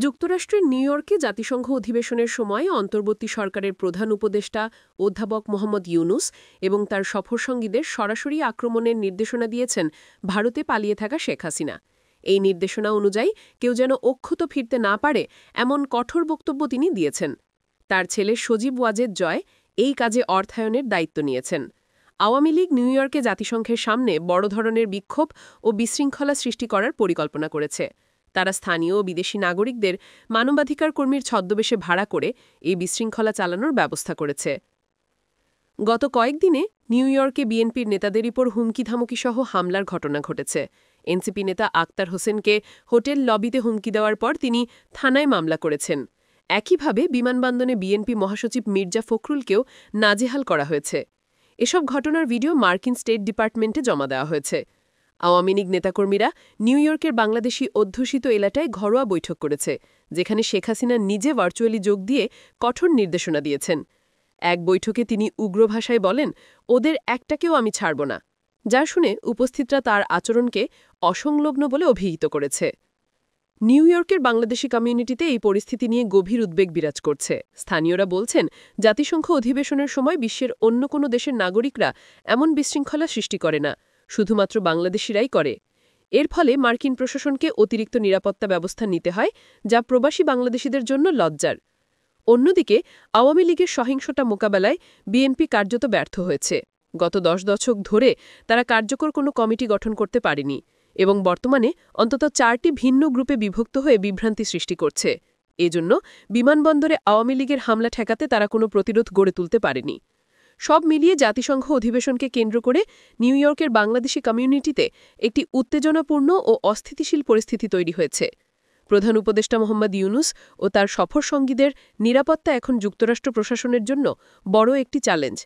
যুক্তরাষ্ট্রের নিউ ইয়র্কে জাতিসংঘ অধিবেশনের সময় অন্তর্বর্তী সরকারের প্রধান উপদেষ্টা অধ্যাপক মোহাম্মদ ইউনুস এবং তার সফরসঙ্গীদের সরাসরি আক্রমণের নির্দেশনা দিয়েছেন ভারতে পালিয়ে থাকা শেখ হাসিনা। এই নির্দেশনা অনুযায়ী কেউ যেন অক্ষত ফিরতে না পারে এমন কঠোর বক্তব্য তিনি দিয়েছেন। তার ছেলে সজীব ওয়াজেদ জয় এই কাজে অর্থায়নের দায়িত্ব নিয়েছেন। আওয়ামী লীগ নিউ ইয়র্কে জাতিসংঘের সামনে বড় ধরনের বিক্ষোভ ও বিশৃঙ্খলা সৃষ্টি করার পরিকল্পনা করেছে। তারা স্থানীয় ও বিদেশি নাগরিকদের মানবাধিকার কর্মীর ছদ্মবেশে ভাড়া করে এই বিশৃঙ্খলা চালানোর ব্যবস্থা করেছে। গত কয়েকদিনে নিউ ইয়র্কে বিএনপির নেতাদের উপর হুমকি-ধামকিসহ হামলার ঘটনা ঘটেছে। এনসিপি নেতা আক্তার হোসেনকে হোটেল লবিতে হুমকি দেওয়ার পর তিনি থানায় মামলা করেছেন। একইভাবে বিমানবন্দরে বিএনপি মহাসচিব মির্জা ফখরুলকেও নাজেহাল করা হয়েছে। এসব ঘটনার ভিডিও মার্কিন স্টেট ডিপার্টমেন্টে জমা দেওয়া হয়েছে। আওয়ামী লীগ নেতাকর্মীরা নিউ ইয়র্কের বাংলাদেশি অধ্যুষিত এলাকায় ঘরোয়া বৈঠক করেছে, যেখানে শেখ হাসিনা নিজে ভার্চুয়ালি যোগ দিয়ে কঠোর নির্দেশনা দিয়েছেন। এক বৈঠকে তিনি উগ্র ভাষায় বলেন, ওদের একটাকেও আমি ছাড়ব না, যা শুনে উপস্থিতরা তার আচরণকে অসংলগ্ন বলে অভিহিত করেছে। নিউ ইয়র্কের বাংলাদেশি কমিউনিটিতে এই পরিস্থিতি নিয়ে গভীর উদ্বেগ বিরাজ করছে। স্থানীয়রা বলছেন, জাতিসংঘ অধিবেশনের সময় বিশ্বের অন্য কোনো দেশের নাগরিকরা এমন বিশৃঙ্খলা সৃষ্টি করে না, শুধুমাত্র বাংলাদেশিরাই করে। এর ফলে মার্কিন প্রশাসনকে অতিরিক্ত নিরাপত্তা ব্যবস্থা নিতে হয়, যা প্রবাসী বাংলাদেশিদের জন্য লজ্জার। অন্যদিকে আওয়ামী লীগের সহিংসতা মোকাবেলায় বিএনপি কার্যত ব্যর্থ হয়েছে। গত 10 দশক ধরে তারা কার্যকর কোনো কমিটি গঠন করতে পারেনি এবং বর্তমানে অন্তত 4টি ভিন্ন গ্রুপে বিভক্ত হয়ে বিভ্রান্তি সৃষ্টি করছে। এজন্য বিমানবন্দরে আওয়ামী লীগের হামলা ঠেকাতে তারা কোনো প্রতিরোধ গড়ে তুলতে পারেনি। সব মিলিয়ে জাতিসংঘ অধিবেশনকে কেন্দ্র করে নিউ ইয়র্কের বাংলাদেশি কমিউনিটিতে একটি উত্তেজনাপূর্ণ ও অস্থিতিশীল পরিস্থিতি তৈরি হয়েছে। প্রধান উপদেষ্টা মোহাম্মদ ইউনুস ও তার সফরসঙ্গীদের নিরাপত্তা এখন যুক্তরাষ্ট্র প্রশাসনের জন্য বড় একটি চ্যালেঞ্জ,